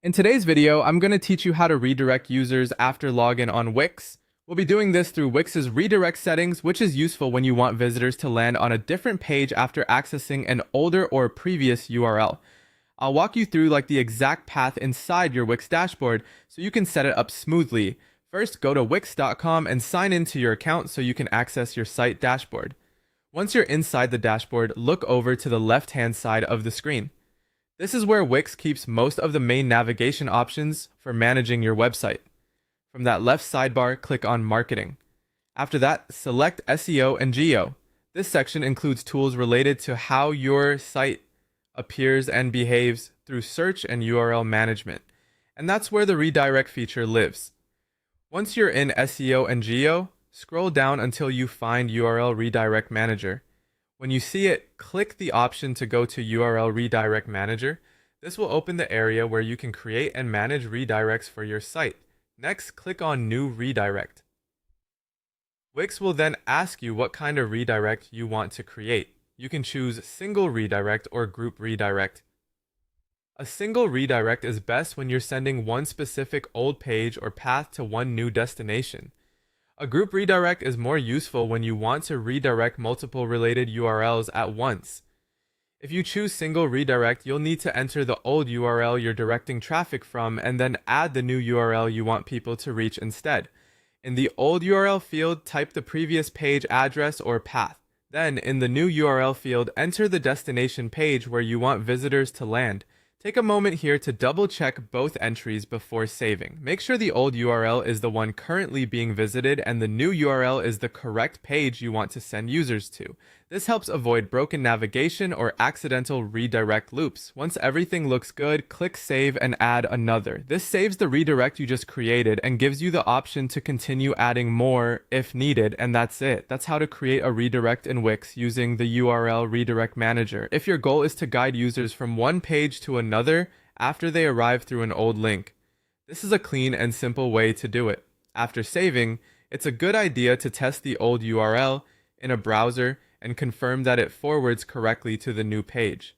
In today's video, I'm going to teach you how to redirect users after login on Wix. We'll be doing this through Wix's redirect settings, which is useful when you want visitors to land on a different page after accessing an older or previous URL. I'll walk you through the exact path inside your Wix dashboard so you can set it up smoothly. First, go to wix.com and sign into your account so you can access your site dashboard. Once you're inside the dashboard, look over to the left-hand side of the screen. This is where Wix keeps most of the main navigation options for managing your website. From that left sidebar, click on Marketing. After that, select SEO and GEO. This section includes tools related to how your site appears and behaves through search and URL management. And that's where the redirect feature lives. Once you're in SEO and GEO, scroll down until you find URL Redirect Manager. When you see it, click the option to go to URL Redirect Manager. This will open the area where you can create and manage redirects for your site. Next, click on New Redirect. Wix will then ask you what kind of redirect you want to create. You can choose Single Redirect or Group Redirect. A single redirect is best when you're sending one specific old page or path to one new destination. A group redirect is more useful when you want to redirect multiple related URLs at once. If you choose single redirect, you'll need to enter the old URL you're directing traffic from and then add the new URL you want people to reach instead. In the old URL field, type the previous page address or path. Then, in the new URL field, enter the destination page where you want visitors to land. Take a moment here to double check both entries before saving. Make sure the old URL is the one currently being visited and the new URL is the correct page you want to send users to. This helps avoid broken navigation or accidental redirect loops. Once everything looks good, click Save and add another. This saves the redirect you just created and gives you the option to continue adding more if needed, and that's it. That's how to create a redirect in Wix using the URL Redirect Manager. If your goal is to guide users from one page to another after they arrive through an old link, this is a clean and simple way to do it. After saving, it's a good idea to test the old URL in a browser and confirm that it forwards correctly to the new page.